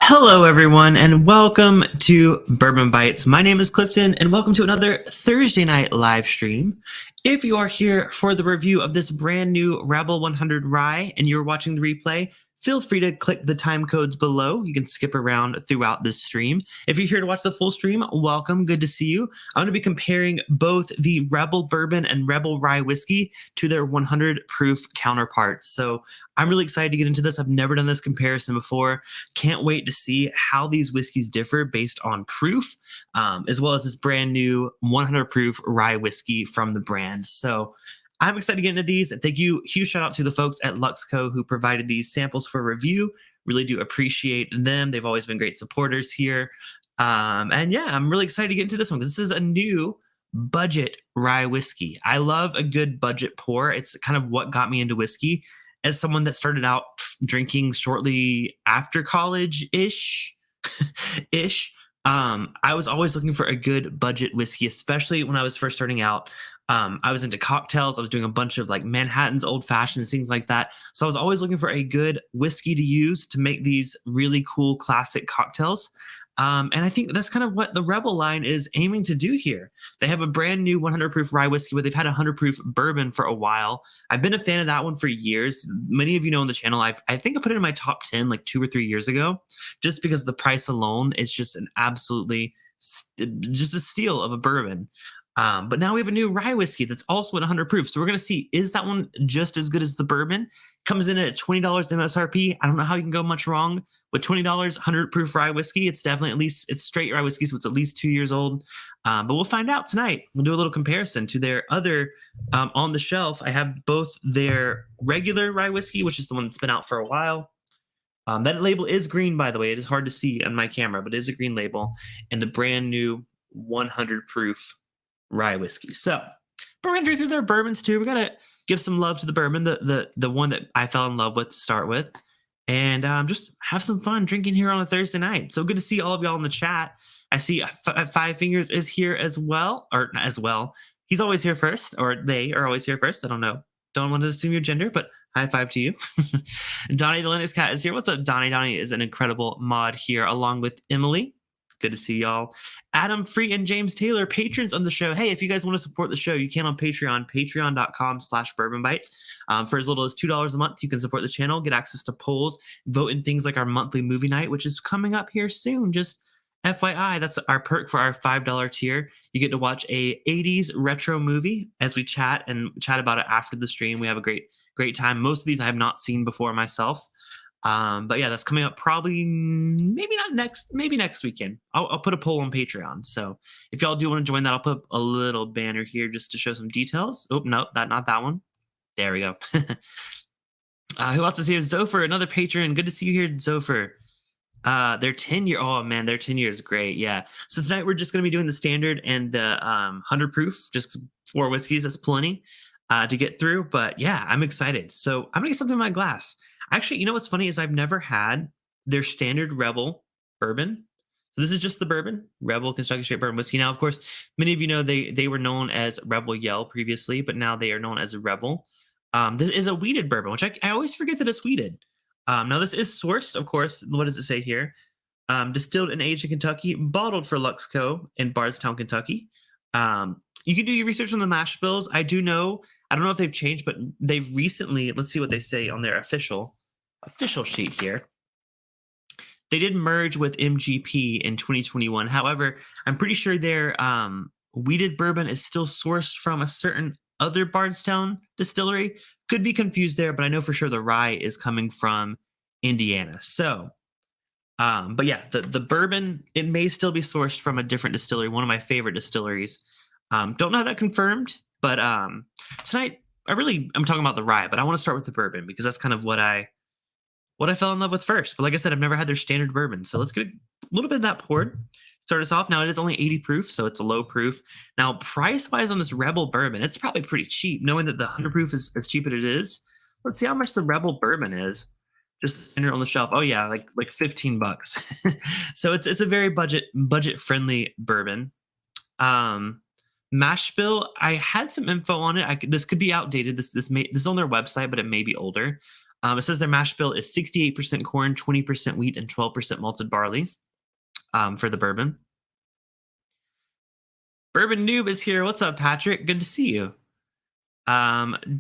Hello, everyone, and welcome to Bourbon Bites. My name is Clifton, and welcome to another Thursday night live stream. If you are here for the review of this brand new Rebel 100 Rye and you're watching the replay, feel free to click the time codes below. You can skip around throughout this stream. If you're here to watch the full stream, welcome. Good to see you. I'm going to be comparing both the Rebel Bourbon and Rebel Rye Whiskey to their 100 proof counterparts. So I'm really excited to get into this. I've never done this comparison before. Can't wait to see how these whiskeys differ based on proof, as well as this brand new 100 proof rye whiskey from the brand. So I'm excited to get into these. Thank you. Huge shout out to the folks at Luxco who provided these samples for review. Really do appreciate them. They've always been great supporters here. And yeah, I'm really excited to get into this one because this is a new budget rye whiskey. I love a good budget pour. It's kind of what got me into whiskey. As someone that started out drinking shortly after college-ish, I was always looking for a good budget whiskey, especially when I was first starting out. I was into cocktails. I was doing a bunch of like Manhattans, old fashions, things like that. So I was always looking for a good whiskey to use to make these really cool classic cocktails. And I think that's kind of what the Rebel line is aiming to do here. They have a brand new 100 proof rye whiskey, but they've had a 100 proof bourbon for a while. I've been a fan of that one for years. Many of you know on the channel, I think I put it in my top 10 like 2 or 3 years ago, just because the price alone is just an absolutely just a steal of a bourbon. But now we have a new rye whiskey that's also at 100 proof. So we're going to see, is that one just as good as the bourbon? Comes in at $20 MSRP. I don't know how you can go much wrong with $20, 100 proof rye whiskey. It's definitely it's straight rye whiskey, so it's at least 2 years old. But we'll find out tonight. We'll do a little comparison to their other on the shelf. I have both their regular rye whiskey, which is the one that's been out for a while. That label is green, by the way. It is hard to see on my camera, but it is a green label. And the brand new 100 proof rye whiskey. So, but we're gonna drink through their bourbons too. We're gonna give some love to the bourbon, the one that I fell in love with to start with, and just have some fun drinking here on a Thursday night. So good to see all of y'all in the chat. I see Five Fingers is here as well, or not as well. He's always here first, or they are always here first. I don't know. Don't want to assume your gender, but high five to you. Donnie the Linux Cat is here. What's up, Donnie? Donnie is an incredible mod here, along with Emily. Good to see y'all. Adam Free and James Taylor, patrons on the show. Hey, if you guys want to support the show, you can on Patreon, patreon.com/bourbonbites. For as little as $2 a month, you can support the channel, get access to polls, vote in things like our monthly movie night, which is coming up here soon. Just FYI, that's our perk for our $5 tier. You get to watch a 80s retro movie as we chat about it after the stream. We have a great time. Most of these I have not seen before myself. But yeah, that's coming up probably maybe next weekend. I'll put a poll on Patreon. So if y'all do want to join that, I'll put a little banner here just to show some details. Oh, no, not that one. There we go. Who else is here? Zofer, another patron. Good to see you here, Zofer. Their 10-year. Oh man, their 10 years is great. Yeah. So tonight we're just going to be doing the standard and the 100 proof, just 4 whiskeys. That's plenty to get through. But yeah, I'm excited. So I'm gonna get something in my glass. Actually, you know what's funny is I've never had their standard Rebel bourbon. So this is just the bourbon, Rebel Kentucky Straight Bourbon Whiskey. Now, of course, many of you know they were known as Rebel Yell previously, but now they are known as Rebel. This is a wheated bourbon, which I always forget that it's wheated. Now, this is sourced, of course. What does it say here? Distilled and aged in Kentucky, bottled for Luxco in Bardstown, Kentucky. You can do your research on the mash bills. I don't know if they've changed, but they've recently, let's see what they say on their official sheet here. They did merge with MGP in 2021. However, I'm pretty sure their wheated bourbon is still sourced from a certain other Bardstown distillery. Could be confused there, but I know for sure the rye is coming from Indiana. So, but yeah, the bourbon, it may still be sourced from a different distillery, one of my favorite distilleries. Don't know that confirmed, but tonight I'm talking about the rye, but I want to start with the bourbon because that's kind of what I fell in love with first. But like I said, I've never had their standard bourbon. So let's get a little bit of that poured. Start us off. Now it is only 80 proof, so it's a low proof. Now, price-wise on this Rebel bourbon, it's probably pretty cheap, knowing that the 100 proof is as cheap as it is. Let's see how much the Rebel bourbon is. Just standard on the shelf. Oh yeah, like $15. So it's a very budget-friendly bourbon. Mash bill, I had some info on it. This could be outdated. This is on their website, but it may be older. It says their mash bill is 68% corn, 20% wheat, and 12% malted barley for the bourbon. Bourbon Noob is here. What's up, Patrick? Good to see you.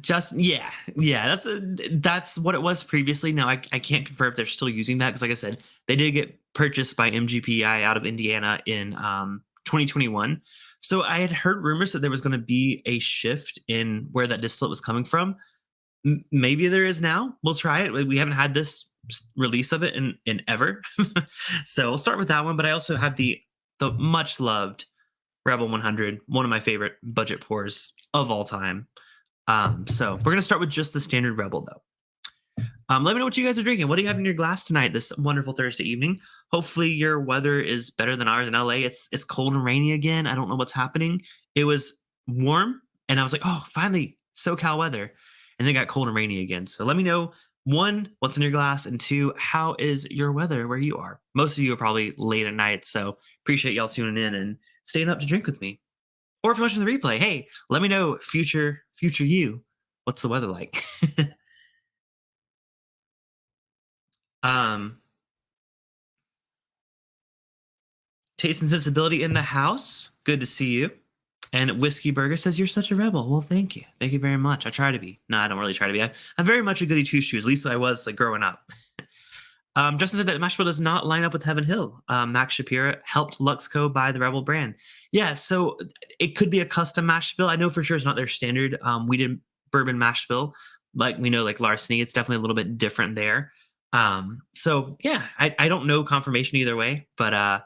Just yeah, that's what it was previously. Now I can't confirm if they're still using that because, like I said, they did get purchased by MGPI out of Indiana in 2021. So I had heard rumors that there was going to be a shift in where that distillate was coming from. Maybe there is now. We'll try it. We haven't had this release of it in ever, so we'll start with that one. But I also have the much loved Rebel 100, one of my favorite budget pours of all time. So we're gonna start with just the standard Rebel though. Let me know what you guys are drinking. What do you have in your glass tonight, this wonderful Thursday evening? Hopefully your weather is better than ours in LA. It's cold and rainy again. I don't know what's happening. It was warm, and I was like, oh, finally SoCal weather, and then it got cold and rainy again. So let me know, one, what's in your glass, and two, how is your weather where you are? Most of you are probably late at night, so appreciate y'all tuning in and staying up to drink with me. Or if you're watching the replay, hey, let me know, future you, what's the weather like? um, Taste and sensibility in the house. Good to see you. And Whiskey Burger says you're such a rebel. Well, thank you. Thank you very much. I try to be. No, I don't really try to be. I'm very much a goody two shoes. At least I was like growing up. Justin said that Mashable does not line up with Heaven Hill. Max Shapiro helped Luxco buy the Rebel brand. Yeah, so it could be a custom mash bill. I know for sure it's not their standard. We did bourbon mash bill, like we know, like Larceny. It's definitely a little bit different there. So yeah, I don't know confirmation either way, but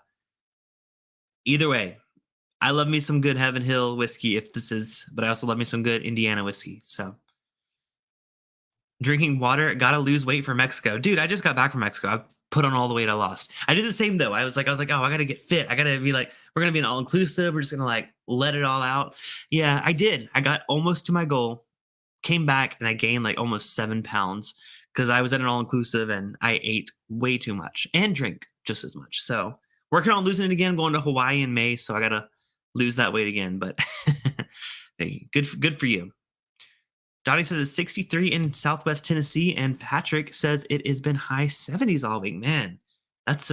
either way, I love me some good Heaven Hill whiskey if this is, but I also love me some good Indiana whiskey. So drinking water, gotta lose weight for Mexico. Dude, I just got back from Mexico. I've put on all the weight I lost. I did the same though. I was like, oh, I gotta get fit. I gotta be like, we're gonna be an all-inclusive. We're just gonna like let it all out. Yeah, I did. I got almost to my goal, came back, and I gained like almost 7 pounds because I was at an all-inclusive and I ate way too much and drink just as much. So working on losing it again, going to Hawaii in May. So I gotta lose that weight again. But hey, good for you. Donnie says it's 63 in Southwest Tennessee, and Patrick says it has been high 70s all week. Man, it's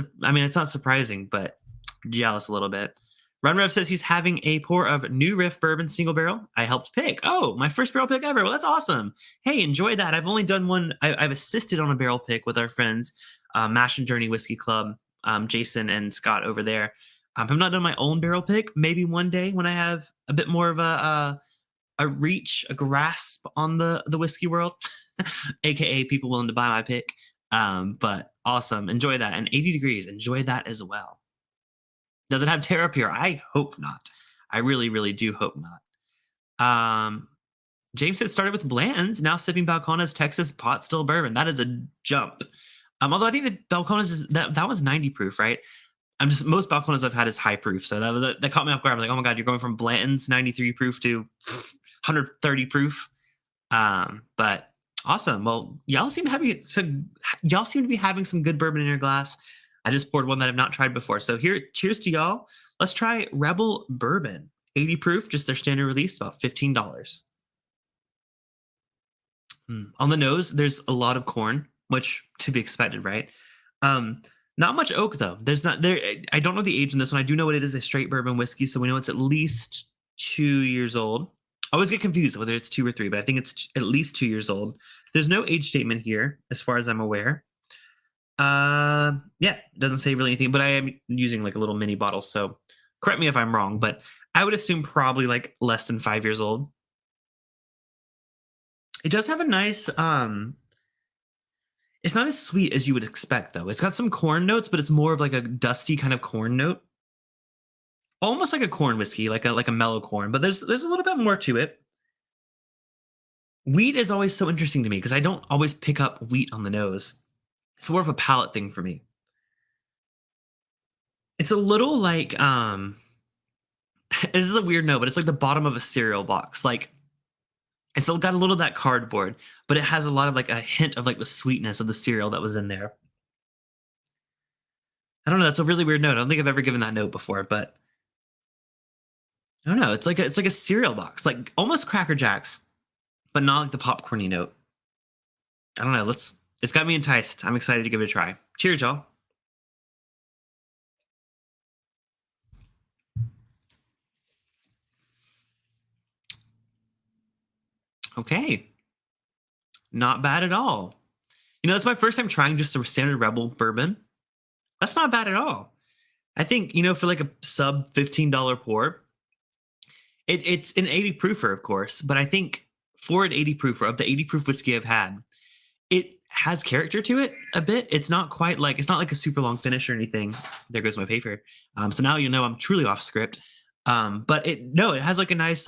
not surprising, but jealous a little bit. Run Rev says he's having a pour of New Riff Bourbon single barrel. I helped pick. Oh, my first barrel pick ever. Well, that's awesome. Hey, enjoy that. I've only done one. I've assisted on a barrel pick with our friends, Mash and Journey Whiskey Club, Jason and Scott over there. I've not done my own barrel pick. Maybe one day when I have a bit more of a grasp on the whiskey world, aka people willing to buy my pick. But awesome. Enjoy that. And 80 degrees, enjoy that as well. Does it have Terra Pure? I hope not. I really, really do hope not. James said started with Blanton's, now sipping Balcones Texas pot still bourbon. That is a jump. Although I think that Balcones is that was 90 proof, right? Most Balcones I've had is high proof, so that caught me off guard. I'm like, oh my god, you're going from Blanton's 93 proof to 130 proof. But awesome. Well, y'all seem to be having some good bourbon in your glass. I just poured one that I've not tried before. So here, cheers to y'all. Let's try Rebel Bourbon, 80 proof, just their standard release, about $15. On the nose, there's a lot of corn, which to be expected, right? Not much oak though. There's not there. I don't know the age in this one. I do know it is a straight bourbon whiskey, so we know it's at least 2 years old. I always get confused whether it's 2 or 3, but I think it's at least 2 years old. There's no age statement here, as far as I'm aware. Yeah, it doesn't say really anything, but I am using like a little mini bottle, so correct me if I'm wrong, but I would assume probably like less than 5 years old. It does have a nice, it's not as sweet as you would expect, though. It's got some corn notes, but it's more of like a dusty kind of corn note. Almost like a corn whiskey, like a mellow corn, but there's a little bit more to it. Wheat is always so interesting to me because I don't always pick up wheat on the nose. It's more of a palate thing for me. It's a little like this is a weird note, but it's like the bottom of a cereal box. Like it's still got a little of that cardboard, but it has a lot of like a hint of like the sweetness of the cereal that was in there. I don't know. That's a really weird note. I don't think I've ever given that note before, but I don't know. It's like a cereal box, like almost Cracker Jacks, but not like the popcorny note. I don't know. It's got me enticed. I'm excited to give it a try. Cheers, y'all. Okay. Not bad at all. It's my first time trying just a standard Rebel bourbon. That's not bad at all. I think, for like a sub $15 pour, it's an 80 proofer, of course, but I think for an 80 proofer, of the 80 proof whiskey I've had, it has character to it a bit. It's not quite like, it's not like a super long finish or anything. There goes my paper. So now I'm truly off script. But it has like a nice,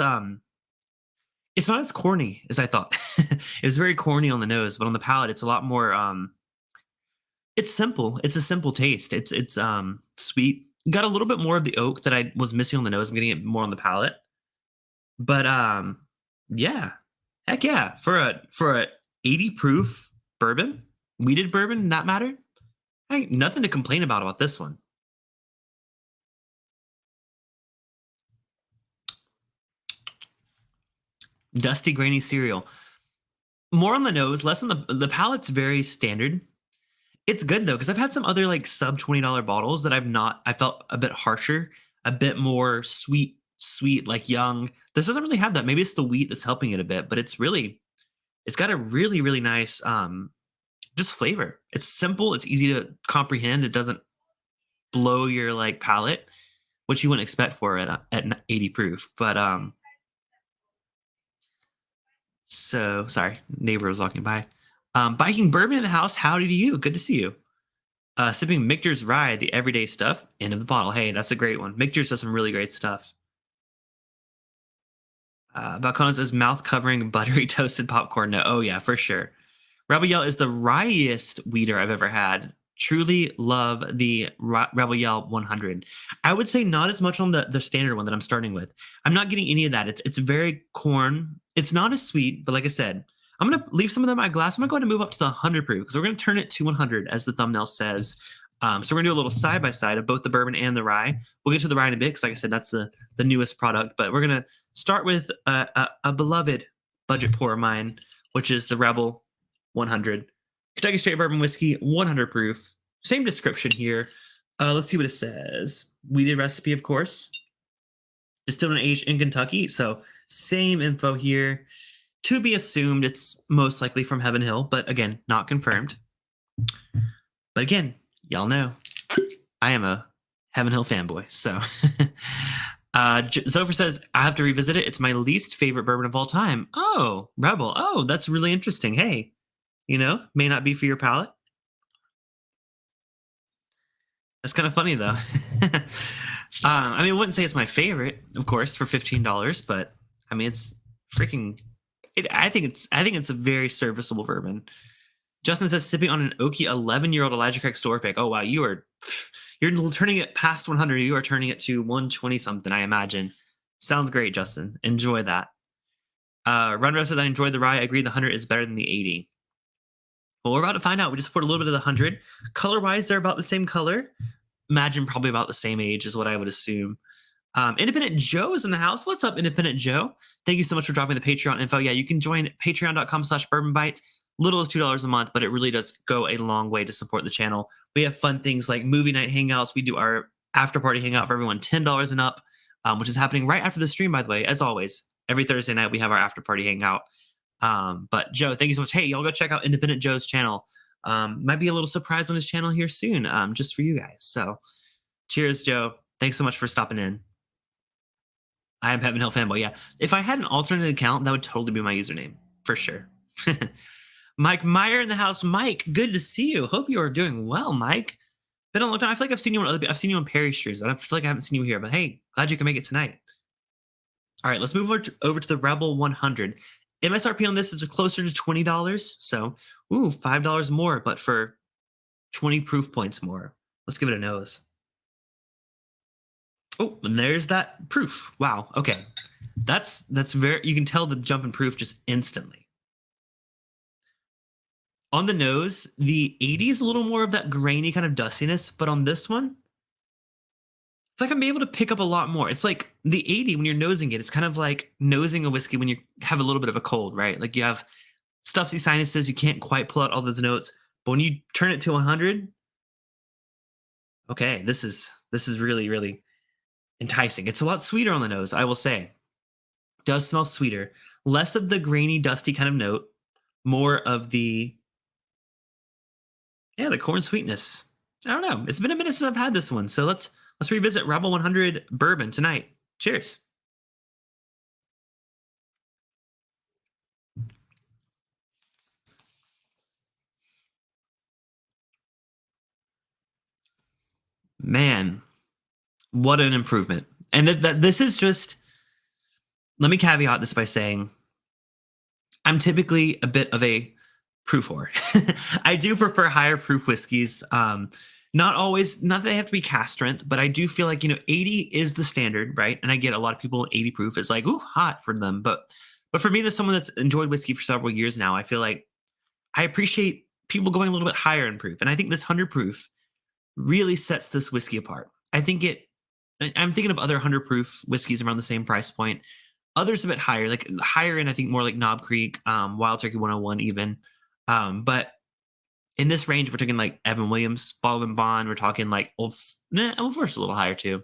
it's not as corny as I thought. It was very corny on the nose, but on the palate, it's a lot more, it's simple. It's a simple taste. It's sweet. Got a little bit more of the oak that I was missing on the nose. I'm getting it more on the palate. But yeah. Heck yeah. For a 80 proof bourbon, weeded bourbon, in that matter, ain't nothing to complain about this one. Dusty, grainy cereal. More on the nose, less on the palate's very standard. It's good though, because I've had some other like sub $20 bottles that I felt a bit harsher, a bit more sweet, like young. This doesn't really have that. Maybe it's the wheat that's helping it a bit, but it's got a really, really nice just flavor. It's simple, it's easy to comprehend. It doesn't blow your like palate, which you wouldn't expect for it at 80 proof. But so sorry, neighbor was walking by. Biking bourbon in the house. Howdy to you. Good to see you. Sipping Michter's Rye, the everyday stuff. End of the bottle. Hey, that's a great one. Michter's does some really great stuff. Balcona says mouth covering buttery toasted popcorn. No, oh yeah, for sure. Rebel Yell is the ryest weeder I've ever had. Truly love the Rebel Yell 100. I would say not as much on the standard one that I'm starting with. I'm not getting any of that. It's very corn. It's not as sweet, but like I said, I'm going to leave some of them in my glass. I'm going to go ahead and move up to the 100 proof because we're going to turn it to 100 as the thumbnail says. So we're going to do a little side-by-side of both the bourbon and the rye. We'll get to the rye in a bit because like I said, that's the newest product. But we're going to start with a beloved budget pour of mine, which is the Rebel 100. Kentucky Straight Bourbon Whiskey, 100 proof. Same description here. Let's see what it says. Weeded recipe, of course. Distilled and aged in Kentucky. So same info here. To be assumed, it's most likely from Heaven Hill, but again, not confirmed. But again, y'all know I am a Heaven Hill fanboy. So Zopher says, I have to revisit it. It's my least favorite bourbon of all time. Oh, Rebel. Oh, that's really interesting. Hey, may not be for your palate. That's kind of funny though. I wouldn't say it's my favorite, of course, for $15, but it's freaking. I think it's a very serviceable bourbon. Justin says sipping on an oaky 11-year-old Elijah Craig store pick. Oh wow, you're turning it past 100. You are turning it to 120 something. I imagine. Sounds great, Justin. Enjoy that. Runro says I enjoyed the rye. I agree the 100 is better than the 80. Well, we're about to find out. We just poured a little bit of the 100. Color-wise, they're about the same color. Imagine probably about the same age is what I would assume. Independent Joe is in the house. What's up, Independent Joe? Thank you so much for dropping the Patreon info. Yeah, you can join patreon.com/bourbonbites. Little as $2 a month, but it really does go a long way to support the channel. We have fun things like movie night hangouts. We do our after party hangout for everyone $10 and up, which is happening right after the stream, by the way. As always, every Thursday night we have our after party hangout. But Joe, thank you so much. Hey, y'all go check out Independent Joe's channel. Might be a little surprise on his channel here soon, just for you guys. So cheers, Joe. Thanks so much for stopping in. I am Heaven Hill fanboy. Yeah. If I had an alternate account, that would totally be my username for sure. Mike Meyer in the house. Mike, good to see you. Hope you are doing well, Mike. Been a long time. I feel like I've seen you I've seen you on Perry streams. I don't feel like I haven't seen you here, but hey, glad you can make it tonight. All right, let's move over to the Rebel 100. MSRP on this is closer to $20. So, $5 more, but for 20 proof points more. Let's give it a nose. Oh, and there's that proof. Wow. Okay. That's very, you can tell the jump in proof just instantly. On the nose, the 80 is a little more of that grainy kind of dustiness, but on this one, it's like I'm able to pick up a lot more. It's like the 80 when you're nosing it, it's kind of like nosing a whiskey when you have a little bit of a cold, right? Like you have stuffs your sinuses. You can't quite pull out all those notes. But when you turn it to 100, okay, this is really, really enticing. It's a lot sweeter on the nose, I will say. Does smell sweeter. Less of the grainy, dusty kind of note, more of the, yeah, the corn sweetness. I don't know. It's been a minute since I've had this one. So let's revisit Rebel 100 bourbon tonight. Cheers. Man, what an improvement. And this is just, let me caveat this by saying I'm typically a bit of a proof whore. I do prefer higher proof whiskeys. Not always, not that they have to be cask strength, but I do feel like, 80 is the standard, right? And I get a lot of people 80 proof is like, ooh, hot for them. But for me, there's someone that's enjoyed whiskey for several years now. I feel like I appreciate people going a little bit higher in proof. And I think this 100 proof really sets this whiskey apart. I'm thinking of other 100 proof whiskeys around the same price point. Others a bit higher, like higher end, I think more like Knob Creek, Wild Turkey 101 even. But in this range, we're talking like Evan Williams, Bottle and Bond. We're talking like Old Forest a little higher too.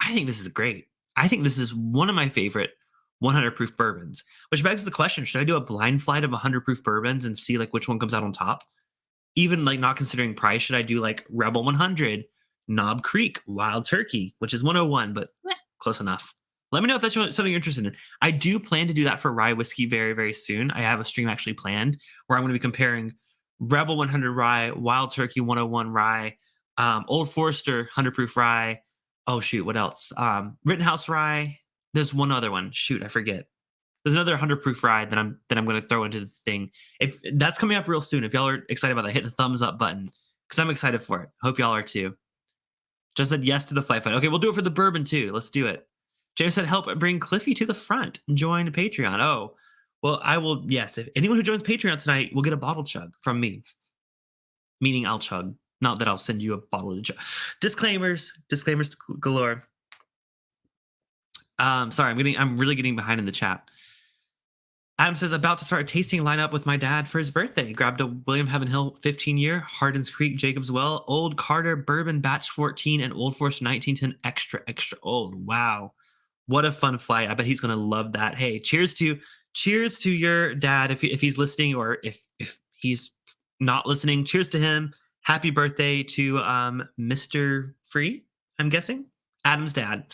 I think this is great. I think this is one of my favorite 100 proof bourbons, which begs the question, should I do a blind flight of 100 proof bourbons and see like which one comes out on top? Even like not considering price, should I do like Rebel 100, Knob Creek, Wild Turkey, which is 101, but close enough. Let me know if that's something you're interested in. I do plan to do that for Rye Whiskey very, very soon. I have a stream actually planned where I'm going to be comparing Rebel 100 Rye, Wild Turkey 101 Rye, Old Forester 100 proof Rye. Oh, shoot, what else? Rittenhouse Rye. There's one other one. Shoot, I forget. There's another 100 proof rye that I'm going to throw into the thing. If that's coming up real soon, if y'all are excited about that, hit the thumbs up button because I'm excited for it. Hope y'all are too. Just said yes to the flight fight. Okay, we'll do it for the bourbon too. Let's do it. James said, help bring Cliffy to the front and join Patreon. Oh, well, I will. Yes, if anyone who joins Patreon tonight will get a bottle chug from me. Meaning I'll chug. Not that I'll send you a bottle to chug. Disclaimers galore. Sorry, I'm really getting behind in the chat. Adam says, about to start a tasting lineup with my dad for his birthday. Grabbed a William Heaven Hill 15-year, Hardin's Creek, Jacob's Well, Old Carter Bourbon Batch 14, and Old Forester 1910 extra old. Wow. What a fun flight. I bet he's going to love that. Hey, cheers to your dad if he's listening, or if he's not listening, cheers to him. Happy birthday to Mr. Free, I'm guessing. Adam's dad.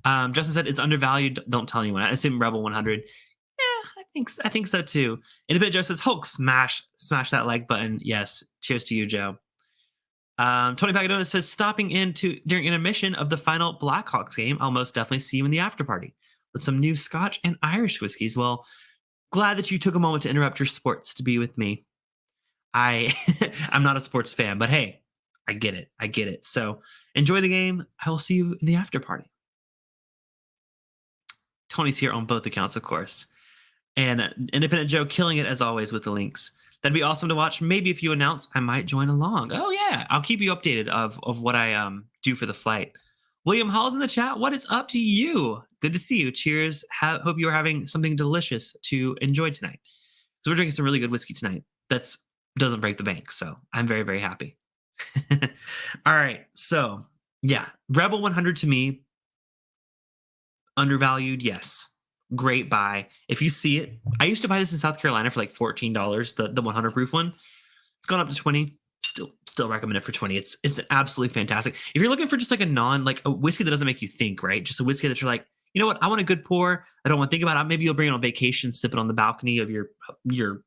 Justin said it's undervalued. Don't tell anyone. I assume Rebel 100. I think so too. Independent Joe says, Hulk, smash that like button. Yes. Cheers to you, Joe. Tony Pagadona says, stopping in during intermission of the final Blackhawks game. I'll most definitely see you in the after party with some new Scotch and Irish whiskeys. Well, glad that you took a moment to interrupt your sports to be with me. I'm not a sports fan, but hey, I get it. So enjoy the game. I will see you in the after party. Tony's here on both accounts, of course. And Independent Joe killing it as always with the links. That'd be awesome to watch. Maybe if you announce, I might join along. Oh yeah, I'll keep you updated of what I do for the flight. William Hall's in the chat. What is up to you? Good to see you. Cheers. Hope you are having something delicious to enjoy tonight. So we're drinking some really good whiskey tonight. That's doesn't break the bank. So I'm very, very happy. All right. So yeah, Rebel 100 to me, undervalued. Yes. Great buy. If you see it, I used to buy this in South Carolina for like $14, the 100 proof one. It's gone up to 20. Still recommend it for 20. It's absolutely fantastic. If you're looking for just like a whiskey that doesn't make you think, right? Just a whiskey that you're like, you know what? I want a good pour. I don't want to think about it. Maybe you'll bring it on vacation, sip it on the balcony of your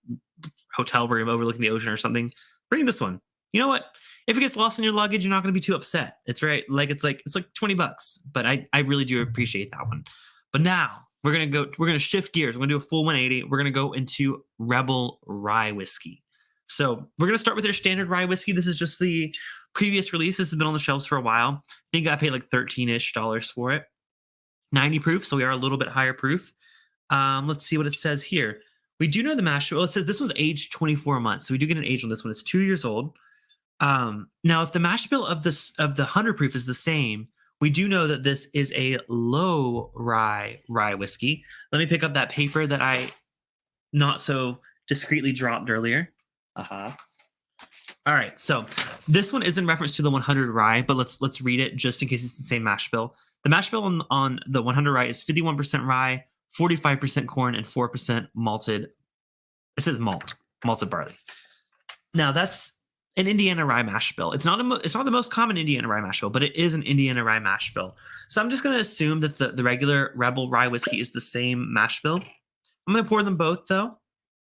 hotel room overlooking the ocean or something. Bring this one. You know what? If it gets lost in your luggage, you're not going to be too upset. It's right. It's like $20, but I really do appreciate that one. But now we're going to shift gears. We're going to do a full 180. We're going to go into Rebel Rye Whiskey. So we're going to start with their standard rye whiskey. This is just the previous release. This has been on the shelves for a while. I think I paid like $13-ish for it. 90 proof, so we are a little bit higher proof. Let's see what it says here. We do know the mash bill. It says this was aged 24 months. So we do get an age on this one. It's 2 years old. Now, if the mash bill of the 100 proof is the same, we do know that this is a low rye whiskey. Let me pick up that paper that I not so discreetly dropped earlier. Uh-huh. All right, so this one is in reference to the 100 rye, but let's read it just in case it's the same mash bill. The mash bill on the 100 rye is 51% rye, 45% corn, and 4% malted. It says malted barley. Now that's an Indiana rye mash bill. It's not it's not the most common Indiana rye mash bill, but it is an Indiana rye mash bill. So I'm just going to assume that the regular Rebel rye whiskey is the same mash bill. I'm going to pour them both though.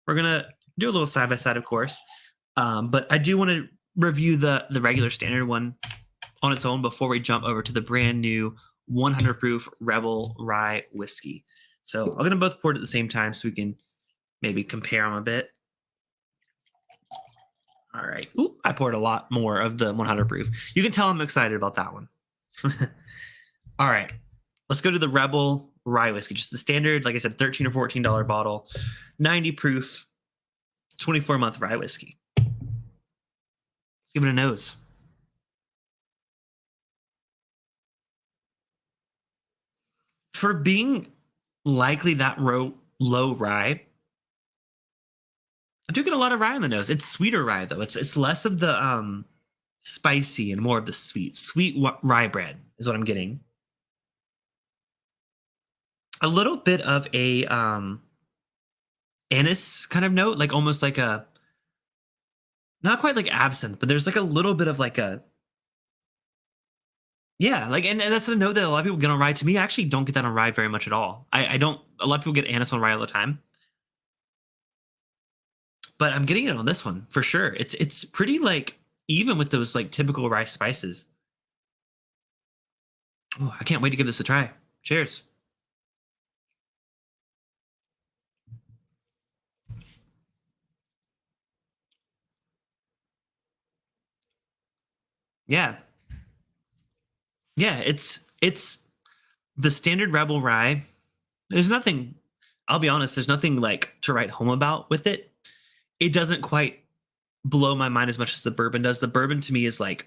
We're going to do a little side by side, of course. But I do want to review the regular standard one on its own before we jump over to the brand new 100 proof Rebel Rye Whiskey. So I'm going to both pour it at the same time so we can maybe compare them a bit. All right. Ooh, I poured a lot more of the 100 proof. You can tell I'm excited about that one. All right. Let's go to the Rebel Rye Whiskey. Just the standard, like I said, $13 or $14 bottle, 90 proof, 24-month rye whiskey. Let's give it a nose. For being likely that low rye, I do get a lot of rye on the nose. It's sweeter rye though. It's less of the spicy and more of the sweet rye bread is what I'm getting. A little bit of a anise kind of note, like almost like a, not quite like absinthe, but there's like a little bit of like a, yeah, like, and that's a note that a lot of people get on rye. To me, I actually don't get that on rye very much at all. I don't, a lot of people get anise on rye all the time. But I'm getting it on this one for sure. It's pretty like even with those like typical rye spices. Oh, I can't wait to give this a try. Cheers. Yeah. Yeah, it's the standard Rebel rye. There's nothing, I'll be honest, there's nothing like to write home about with it. It doesn't quite blow my mind as much as the bourbon does. The bourbon to me is like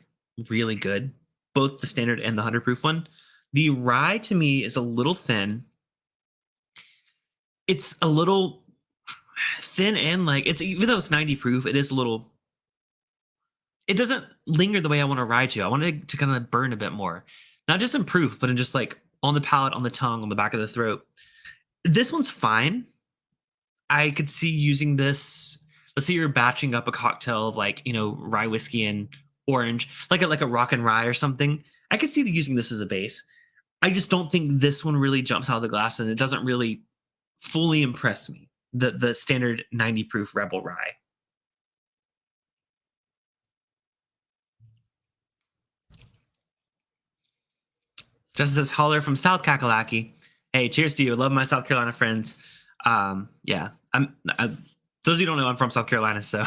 really good, both the standard and the 100 proof one. The rye to me is a little thin. It's a little thin and like it's, even though it's 90 proof, it is a little, it doesn't linger the way I want a rye to. I want it to kind of burn a bit more, not just in proof, but in just like on the palate, on the tongue, on the back of the throat. This one's fine. I could see using this. Let's say you're batching up a cocktail of like, you know, rye whiskey and orange, like a rock and rye or something. I could see using this as a base. I just don't think this one really jumps out of the glass, and it doesn't really fully impress me. The standard 90 proof Rebel Rye. Just as Holler from South Kakalaki. Hey, cheers to you. I love my South Carolina friends. Yeah, those of you who don't know, I'm from South Carolina, so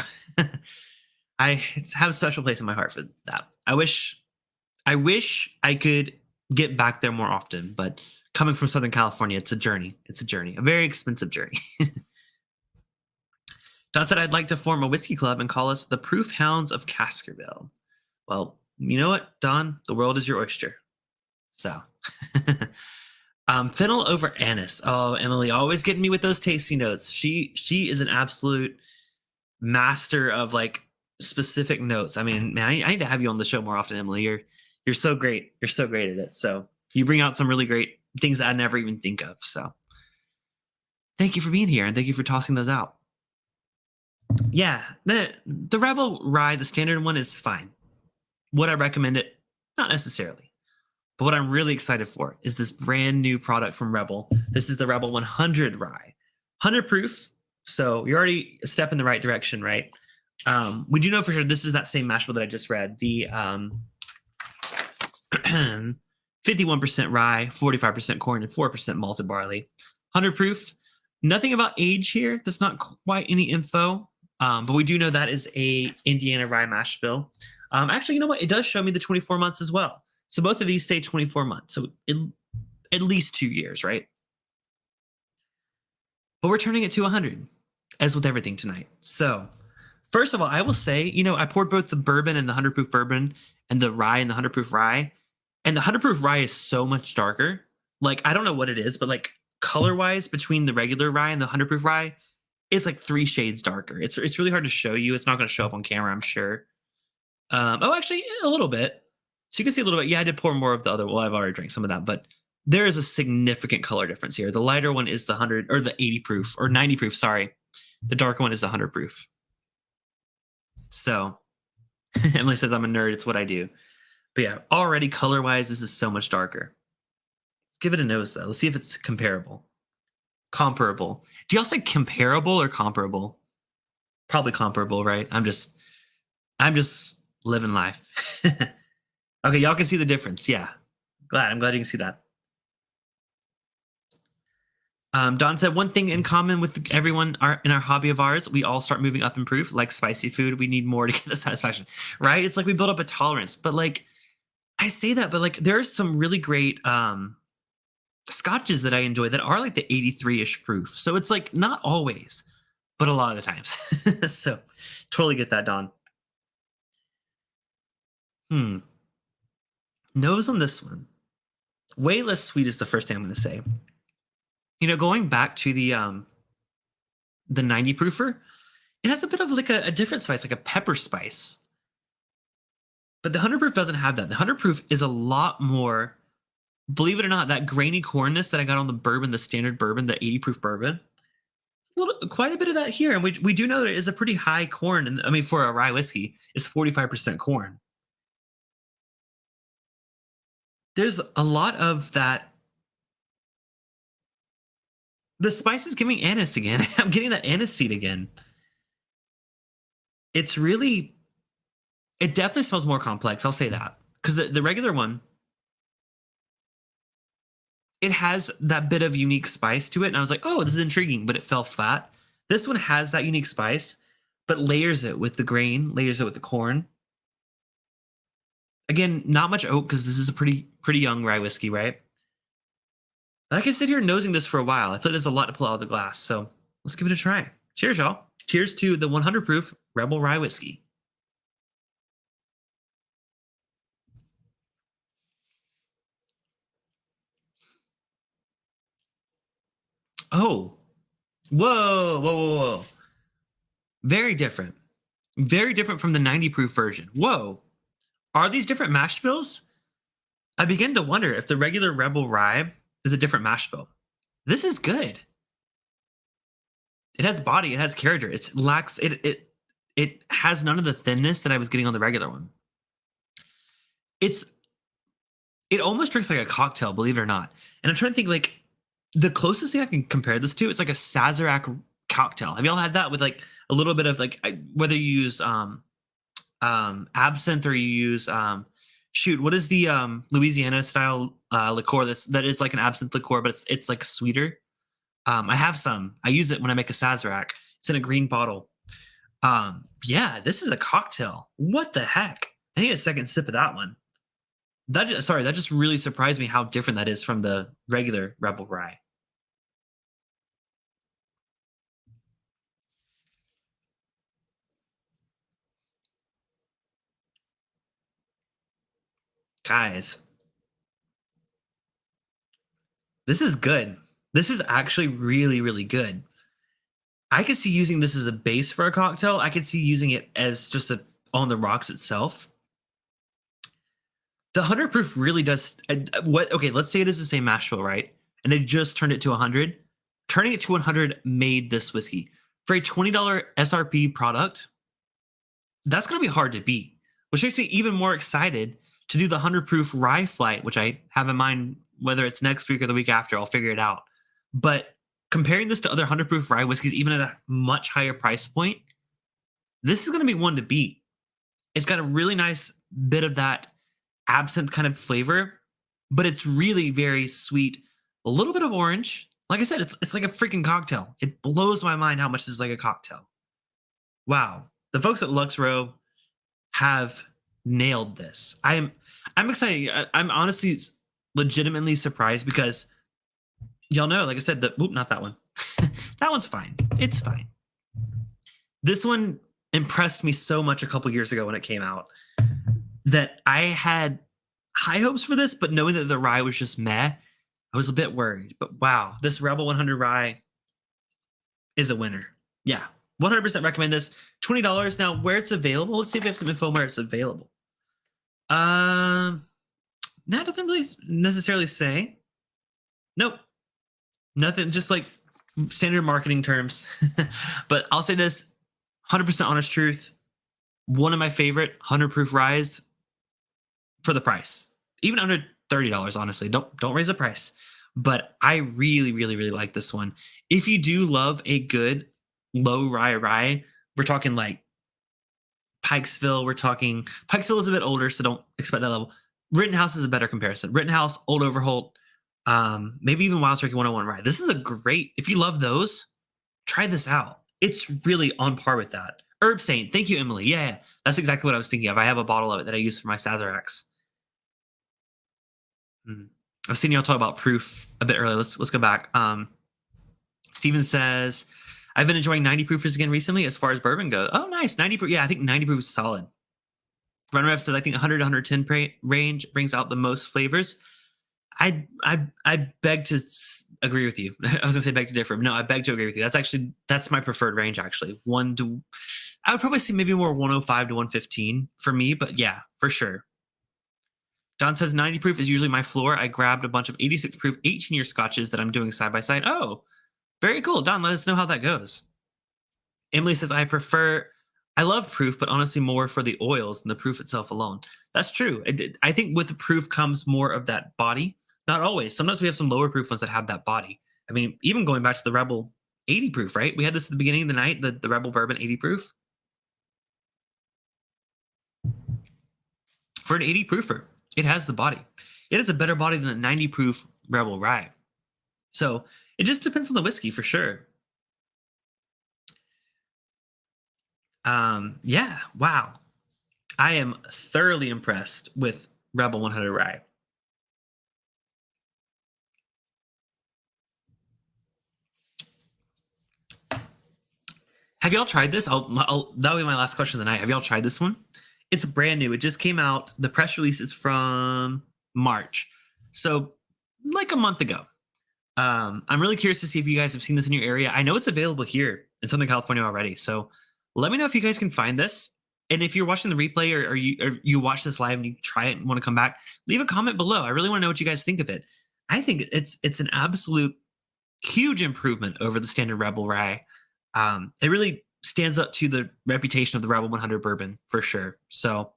I have a special place in my heart for that. I wish I could get back there more often, but coming from Southern California, it's a journey. It's a journey, a very expensive journey. Don said, I'd like to form a whiskey club and call us the Proof Hounds of Caskerville. Well, you know what, Don? The world is your oyster. So, fennel over anise. Oh, Emily, always getting me with those tasty notes. She is an absolute master of like specific notes. I mean, man, I need to have you on the show more often, Emily. You're so great. You're so great at it. So you bring out some really great things I never even think of. So thank you for being here and thank you for tossing those out. Yeah, the Rebel Rye, the standard one, is fine. Would I recommend it? Not necessarily. But what I'm really excited for is this brand new product from Rebel. This is the Rebel 100 Rye. 100 proof, so you're already a step in the right direction, right? We do know for sure this is that same mash bill that I just read. The 51% rye, 45% corn, and 4% malted barley. 100 proof. Nothing about age here. That's not quite any info. But we do know that is a Indiana rye mash bill. Actually, you know what? It does show me the 24 months as well. So both of these say 24 months. So at least 2 years, right? But we're turning it to 100, as with everything tonight. So first of all, I will say, you know, I poured both the bourbon and the 100 proof bourbon and the rye and the 100 proof rye. And the 100 proof rye is so much darker. Like, I don't know what it is, but like color wise between the regular rye and the 100 proof rye, it's like 3 shades darker. It's really hard to show you. It's not going to show up on camera, I'm sure. Oh, actually, a little bit. So you can see a little bit. Yeah, I did pour more of the other. Well, I've already drank some of that, but there is a significant color difference here. The lighter one is the 100 or the 80 proof or 90 proof. Sorry, the darker one is the 100 proof. So Emily says I'm a nerd. It's what I do. But yeah, already color wise, this is so much darker. Let's give it a nose though. Let's see if it's comparable. Comparable. Do y'all say comparable or comparable? Probably comparable, right? I'm just living life. Okay, y'all can see the difference. Yeah. I'm glad you can see that. Don said one thing in common with everyone in our hobby of ours, we all start moving up in proof, like spicy food. We need more to get the satisfaction, right? It's like we build up a tolerance. But like I say that, but like there's some really great scotches that I enjoy that are like the 83-ish proof. So it's like not always, but a lot of the times. So totally get that, Don. Nose on this one. Way less sweet is the first thing I'm going to say. You know, going back to the 90 proofer, it has a bit of like a different spice, like a pepper spice. But the 100 proof doesn't have that. The 100 proof is a lot more, believe it or not, that grainy cornness that I got on the bourbon, the standard bourbon, the 80 proof bourbon. Quite a bit of that here. And we do know that it is a pretty high corn. And I mean, for a rye whiskey, it's 45% corn. There's a lot of that. The spice is giving anise again. I'm getting that anise seed again. It's really, it definitely smells more complex. I'll say that. Because the regular one, it has that bit of unique spice to it. And I was like, oh, this is intriguing, but it fell flat. This one has that unique spice, but layers it with the grain, layers it with the corn. Again, not much oak because this is a pretty young rye whiskey, right? I can sit here nosing this for a while. I feel like there's a lot to pull out of the glass. So let's give it a try. Cheers, y'all. Cheers to the 100 proof Rebel Rye Whiskey. Oh, whoa. Very different. Very different from the 90 proof version. Whoa. Are these different mash bills? I begin to wonder if the regular Rebel Rye is a different mash bill. This is good. It has body, it has character. It has none of the thinness that I was getting on the regular one. It almost drinks like a cocktail, believe it or not. And I'm trying to think, like, the closest thing I can compare this to, it's like a Sazerac cocktail. Have y'all had that with like a little bit of like, whether you use absinthe or you use what is the Louisiana style liqueur that is like an absinthe liqueur, but it's like sweeter. I have some. I use it when I make a Sazerac. It's in a green bottle. Yeah, this is a cocktail. What the heck? I need a second sip of that one. That just really surprised me how different that is from the regular Rebel Rye. Guys, this is good. This is actually really, really good. I could see using this as a base for a cocktail. I could see using it as just on the rocks itself. The 100 proof really does okay, let's say it is the same mash bill, right? And they just turned it to 100. Turning it to 100 made this whiskey. For a $20 SRP product, that's going to be hard to beat, which makes me even more excited to do the 100 proof rye flight, which I have in mind, whether it's next week or the week after. I'll figure it out. But comparing this to other 100 proof rye whiskeys, even at a much higher price point, this is going to be one to beat. It's got a really nice bit of that absinthe kind of flavor, but it's really very sweet. A little bit of orange. Like I said, it's like a freaking cocktail. It blows my mind how much this is like a cocktail. Wow. The folks at Lux Row have nailed this. I'm excited. I'm honestly legitimately surprised because y'all know, like I said, not that one. That one's fine. It's fine. This one impressed me so much a couple years ago when it came out that I had high hopes for this, but knowing that the rye was just meh, I was a bit worried. But wow, this Rebel 100 Rye is a winner. Yeah, 100% recommend this. $20 now. Where it's available? Let's see if we have some info on where it's available. That doesn't really necessarily say. Nope, nothing. Just like standard marketing terms. But I'll say this: 100% honest truth. One of my favorite 100 proof ryes for the price, even under $30. Honestly, don't raise the price. But I really, really, really like this one. If you do love a good low rye, we're talking like Pikesville. We're talking Pikesville is a bit older, so don't expect that level. Rittenhouse is a better comparison. Rittenhouse, Old Overholt, maybe even Wild Turkey 101 rye. This is a great. If you love those, try this out. It's really on par with that. Herb Saint, thank you, Emily. Yeah, that's exactly what I was thinking of. I have a bottle of it that I use for my Sazeracs. I've seen y'all talk about proof a bit earlier. Let's go back. Steven says, I've been enjoying 90 proofers again recently as far as bourbon goes. Oh, nice. 90 proof. Yeah, I think 90 proof is solid. Runner says, I think 100 to 110 range brings out the most flavors. I beg to agree with you. I was gonna say beg to differ. No, I beg to agree with you. That's my preferred range actually. I would probably say maybe more 105 to 115 for me, but yeah, for sure. Don says 90 proof is usually my floor. I grabbed a bunch of 86 proof 18-year scotches that I'm doing side by side. Oh, very cool. Don, let us know how that goes. Emily says, I love proof, but honestly more for the oils than the proof itself alone. That's true. I think with the proof comes more of that body. Not always. Sometimes we have some lower proof ones that have that body. I mean, even going back to the Rebel 80 proof, right? We had this at the beginning of the night, the Rebel Bourbon 80 proof. For an 80 proofer, it has the body. It has a better body than a 90 proof Rebel Rye. So it just depends on the whiskey for sure. Yeah, wow. I am thoroughly impressed with Rebel 100 Rye. Have y'all tried this? That'll be my last question of the night. Have y'all tried this one? It's brand new. It just came out. The press release is from March. So like a month ago. I'm really curious to see if you guys have seen this in your area. I know it's available here in Southern California already. So let me know if you guys can find this. And if you're watching the replay or you watch this live and you try it and want to come back, leave a comment below. I really want to know what you guys think of it. I think it's an absolute huge improvement over the standard Rebel Rye. It really stands up to the reputation of the Rebel 100 bourbon for sure. So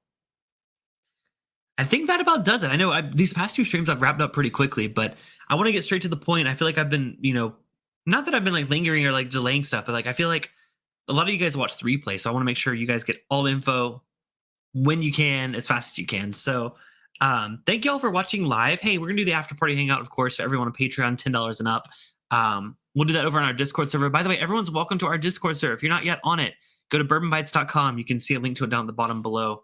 I think that about does it. I know these past two streams I've wrapped up pretty quickly, but I want to get straight to the point. I feel like I've been, not that I've been like lingering or like delaying stuff, but like I feel like a lot of you guys watch the replay, so I want to make sure you guys get all the info when you can, as fast as you can. So thank you all for watching live. Hey, we're gonna do the after party hangout, of course, for everyone on Patreon, $10 and up. We'll do that over on our Discord server. By the way, everyone's welcome to our Discord server. If you're not yet on it, go to bourbonbites.com. You can see a link to it down at the bottom below.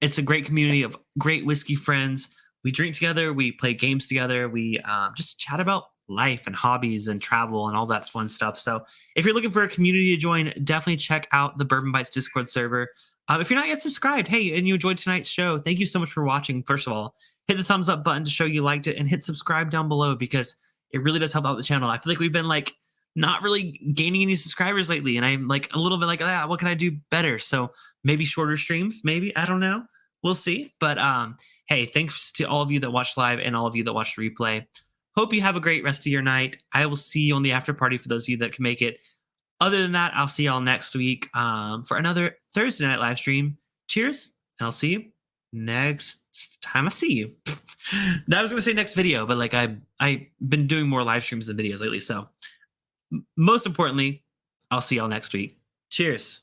It's a great community of great whiskey friends. We drink together, we play games together, we just chat about life and hobbies and travel and all that fun stuff. So if you're looking for a community to join, definitely check out the Bourbon Bites Discord server. If you're not yet subscribed, hey, and you enjoyed tonight's show, thank you so much for watching. First of all, hit the thumbs up button to show you liked it and hit subscribe down below because it really does help out the channel. I feel like we've been like not really gaining any subscribers lately. And I'm like a little bit like, what can I do better? So maybe shorter streams, maybe, I don't know. We'll see. But hey, thanks to all of you that watched live and all of you that watched the replay. Hope you have a great rest of your night. I will see you on the after party for those of you that can make it. Other than that, I'll see y'all next week for another Thursday night live stream. Cheers, and I'll see you next time I see you. I was going to say next video, but like I've been doing more live streams than videos lately. So most importantly, I'll see y'all next week. Cheers.